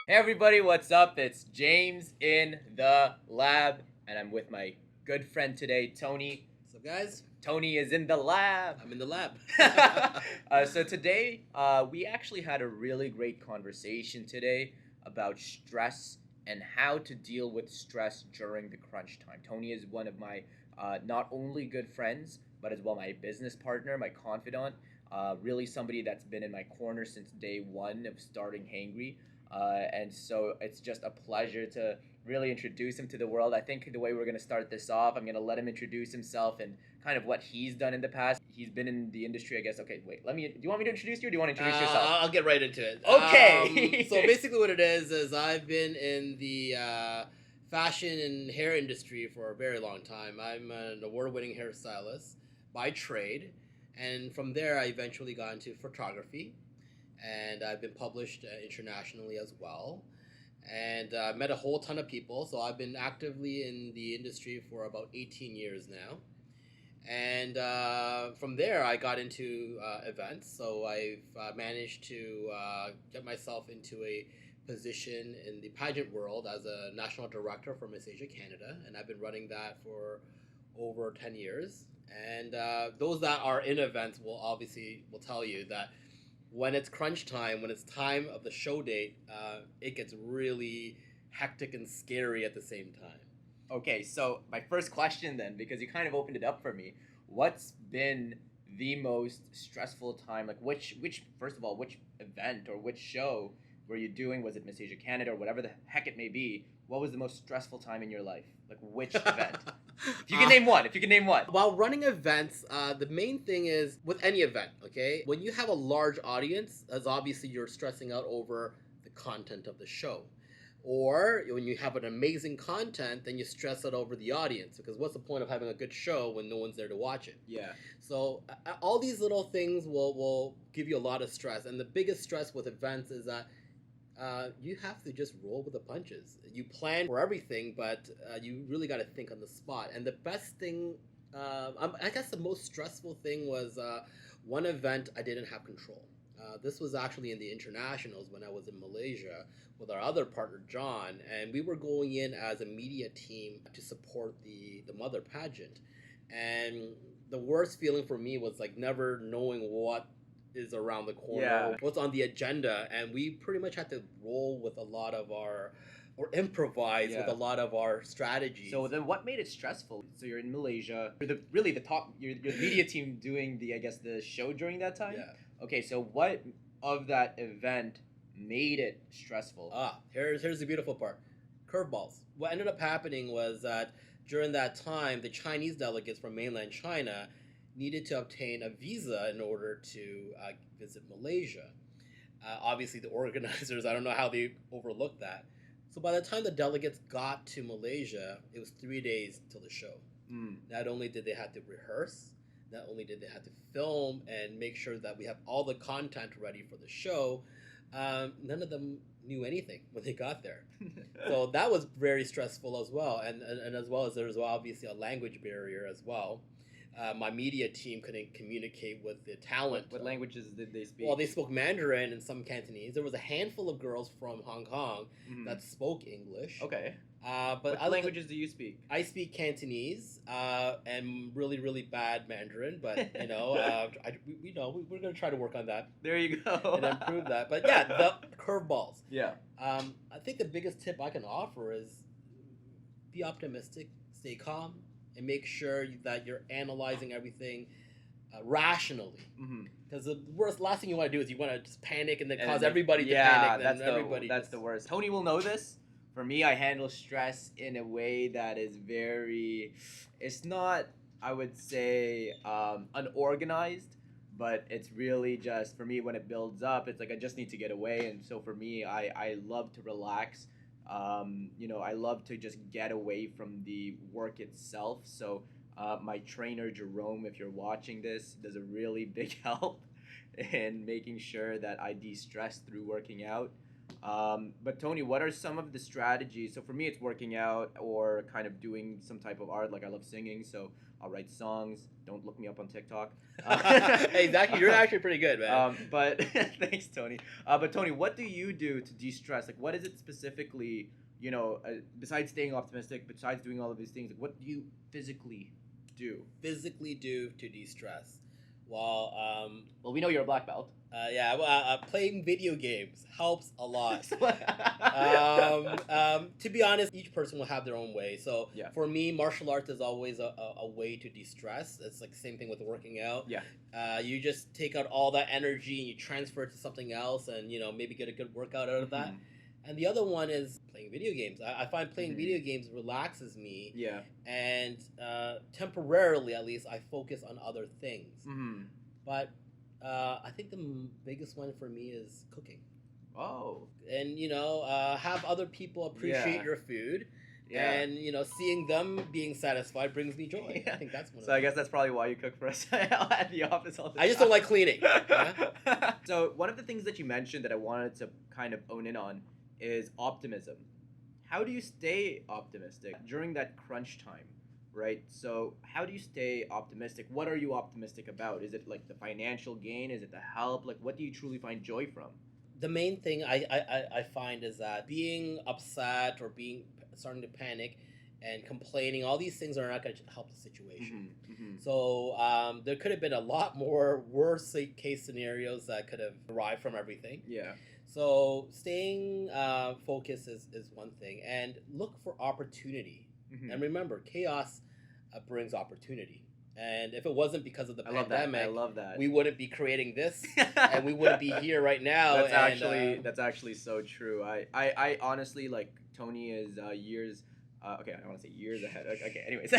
Hey everybody, what's up? It's James in the lab, and I'm with my good friend today, Tony. What's up, guys? Tony is in the lab. I'm in the lab. So today, we actually had a really great conversation today about stress and how to deal with stress during the crunch time. Tony is one of my not only good friends, but as well my business partner, my confidant. Really somebody that's been in my corner since day one of starting Hangry. And so it's just a pleasure to really introduce him to the world. I think the way we're going to start this off, I'm going to let him introduce himself and kind of what he's done in the past. He's been in the industry, I guess. Okay, wait, do you want me to introduce you or do you want to introduce yourself? I'll get right into it. Okay. So basically what it is I've been in the fashion and hair industry for a very long time. I'm an award-winning hairstylist by trade. And from there, I eventually got into photography. And I've been published internationally as well. And met a whole ton of people. So I've been actively in the industry for about 18 years now. And from there, I got into events. So I've managed to get myself into a position in the pageant world as a national director for Miss Asia Canada. And I've been running that for over 10 years. And those that are in events will tell you that when it's crunch time, when it's time of the show date, it gets really hectic and scary at the same time. Okay, so my first question then, because you kind of opened it up for me, what's been the most stressful time? Like which first of all, which event or which show were you doing? Was it Miss Asia Canada or whatever the heck it may be? What was the most stressful time in your life? Like which event? If you can name one, While running events, the main thing is with any event, okay? When you have a large audience, as obviously you're stressing out over the content of the show. Or when you have an amazing content, then you stress out over the audience, because what's the point of having a good show when no one's there to watch it? Yeah. So all these little things will give you a lot of stress. And the biggest stress with events is that you have to just roll with the punches. You plan for everything, but you really got to think on the spot. And the best thing, I guess the most stressful thing was one event I didn't have control. This was actually in the internationals when I was in Malaysia with our other partner, John, and we were going in as a media team to support the mother pageant. And the worst feeling for me was like never knowing what is around the corner, what's on the agenda, and we pretty much had to roll with a lot of our or improvise with a lot of our strategies. So then what made it stressful? So you're in Malaysia. You're the top you're the media team doing the show during that time? Yeah. Okay, so what of that event made it stressful? Here's the beautiful part. Curveballs. What ended up happening was that during that time, the Chinese delegates from mainland China needed to obtain a visa in order to visit Malaysia. Obviously, the organizers, I don't know how they overlooked that. So by the time the delegates got to Malaysia, it was 3 days till the show. Not only did they have to rehearse, not only did they have to film and make sure that we have all the content ready for the show, none of them knew anything when they got there. So that was very stressful as well. And as well as there was obviously a language barrier as well. My media team couldn't communicate with the talent. What languages did they speak? Well, they spoke Mandarin and some Cantonese. There was a handful of girls from Hong Kong that spoke English. Okay. But what languages do you speak? I speak Cantonese and really, really bad Mandarin. But we're gonna try to work on that. There you go. And improve that. But yeah, the curveballs. Yeah. I think the biggest tip I can offer is be optimistic, stay calm, and make sure that you're analyzing everything rationally. Because the last thing you want to do is you want to just panic and then cause everybody to panic. That's the worst. Tony will know this. For me, I handle stress in a way that is it's not, I would say, unorganized, but it's really just, for me, when it builds up, it's like I just need to get away. And so for me, I love to relax. I love to just get away from the work itself. So my trainer, Jerome, if you're watching this, does a really big help in making sure that I de-stress through working out. But Tony, what are some of the strategies? So for me, it's working out or kind of doing some type of art. Like I love singing, so I'll write songs. Don't look me up on TikTok. Exactly, you're actually pretty good, man. But thanks, Tony. But Tony, what do you do to de-stress? Like, what is it specifically? Besides staying optimistic, besides doing all of these things, like, what do you physically do? Physically do to de-stress? Well, Well, we know you're a black belt. yeah, playing video games helps a lot. To be honest, each person will have their own way. So Yeah. for me, martial arts is always a way to de-stress. It's like the same thing with working out. Yeah. You just take out all that energy and you transfer it to something else, and maybe get a good workout out of that. And the other one is playing video games. I find playing video games relaxes me. Yeah. And temporarily, at least, I focus on other things. But I think the biggest one for me is cooking. Oh. And have other people appreciate your food. Yeah. And seeing them being satisfied brings me joy. Yeah. I think that's one. So I guess that's probably why you cook for us at the office all the time. I just don't like cleaning. Yeah? So one of the things that you mentioned that I wanted to kind of own in on is optimism. How do you stay optimistic during that crunch time, right? So how do you stay optimistic? What are you optimistic about? Is it like the financial gain? Is it the help? Like, what do you truly find joy from? The main thing I find is that being upset or starting to panic and complaining, all these things are not going to help the situation. So there could have been a lot more worst case scenarios that could have arrived from everything. Yeah. So staying focused is one thing, and look for opportunity. And remember, chaos brings opportunity. And if it wasn't because of the pandemic, I love that. we wouldn't be creating this, and we wouldn't be here right now. That's actually so true. I honestly, like, Tony is years. Okay, I don't want to say years ahead. Okay, anyways,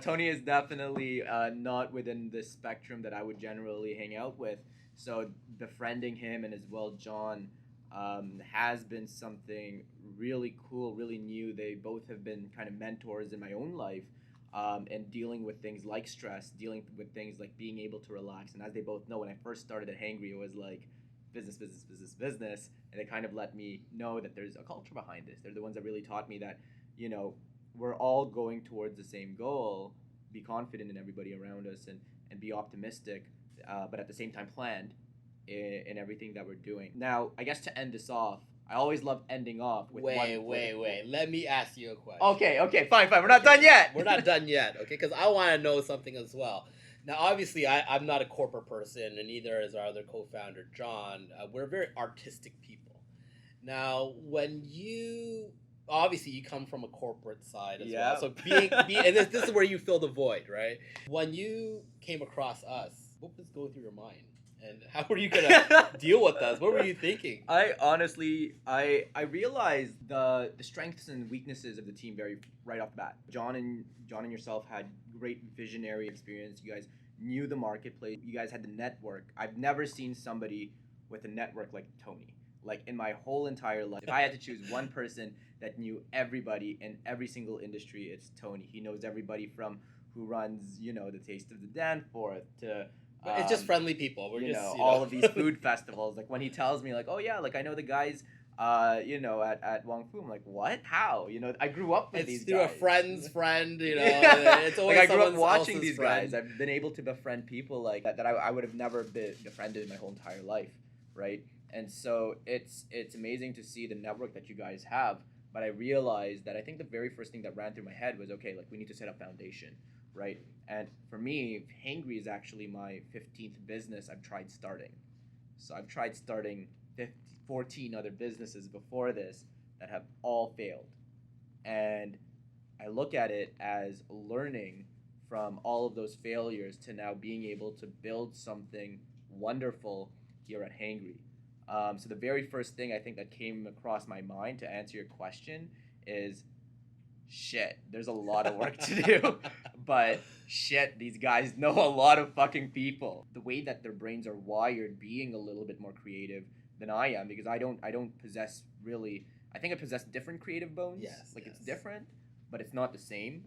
Tony is definitely not within the spectrum that I would generally hang out with. So befriending him and as well John has been something really cool, really new. They both have been kind of mentors in my own life. And dealing with things like stress, dealing with things like being able to relax. And as they both know, when I first started at Hangry, it was like business, business, business, business. And they kind of let me know that there's a culture behind this. They're the ones that really taught me that, we're all going towards the same goal, be confident in everybody around us and be optimistic, but at the same time planned in everything that we're doing. Now, I guess to end this off, I always love ending off with Wait. Let me ask you a question. Okay, fine. We're not done yet. We're not done yet, okay? Because I want to know something as well. Now, obviously, I'm not a corporate person, and neither is our other co-founder, John. We're very artistic people. Now, obviously, you come from a corporate side as well. So and this is where you fill the void, right? When you came across us, what was going through your mind? And how were you gonna deal with us? What were you thinking? I honestly, I realized the strengths and weaknesses of the team right off the bat. John and yourself had great visionary experience. You guys knew the marketplace. You guys had the network. I've never seen somebody with a network like Tony. Like, in my whole entire life, if I had to choose one person that knew everybody in every single industry, it's Tony. He knows everybody from who runs, the Taste of the Danforth to it's just friendly people. We're just all of these food festivals. Like, when he tells me, like, oh yeah, like I know the guys, at Wong Fu. I'm like, what? How? I grew up with these guys. It's through a friend's friend. It's always like I grew up watching these friend. guys. I've been able to befriend people like that I would have never been befriended in my whole entire life, right? And so it's amazing to see the network that you guys have. But I realized that I think the very first thing that ran through my head was, okay, like we need to set up foundation, right? And for me, Hangry is actually my 15th business I've tried starting. So I've tried starting 14 other businesses before this that have all failed. And I look at it as learning from all of those failures to now being able to build something wonderful here at Hangry. So the very first thing I think that came across my mind to answer your question is, shit, there's a lot of work to do, but shit, these guys know a lot of fucking people. The way that their brains are wired, being a little bit more creative than I am, because I don't possess really. I think I possess different creative bones. Yes, it's different, but it's not the same.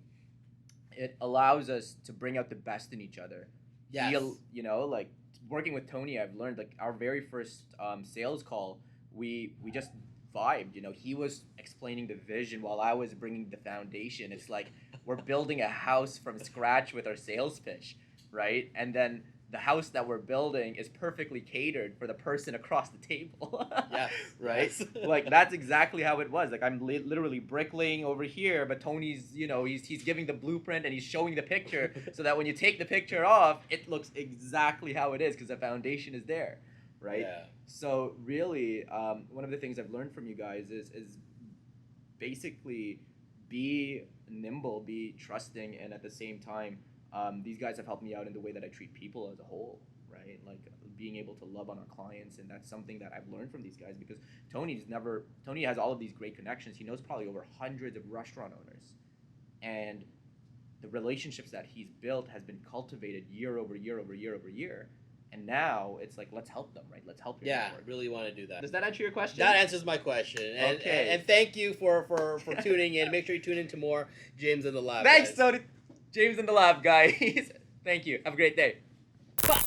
It allows us to bring out the best in each other. Yes. Like working with Tony, I've learned, like, our very first sales call we just vibed. You know, he was explaining the vision while I was bringing the foundation. It's like we're building a house from scratch with our sales pitch, right? And then the house that we're building is perfectly catered for the person across the table. Yes, right? yes. Like that's exactly how it was. Like I'm literally bricklaying over here, but Tony's, you know, he's giving the blueprint and he's showing the picture so that when you take the picture off, it looks exactly how it is because the foundation is there, right? Yeah. So really, one of the things I've learned from you guys is basically be nimble, be trusting, and at the same time, these guys have helped me out in the way that I treat people as a whole, right? Like being able to love on our clients, and that's something that I've learned from these guys because Tony has all of these great connections. He knows probably over hundreds of restaurant owners, and the relationships that he's built has been cultivated year over year over year over year. And now it's like, let's help them, right? Let's help your Yeah, network. really want to do that. Does that answer your question? That answers my question. And, Okay. and thank you for tuning in. Make sure you tune in to more James in the Lab. Thanks, guys. Tony. James in the Lab, guys. Thank you. Have a great day. Bye.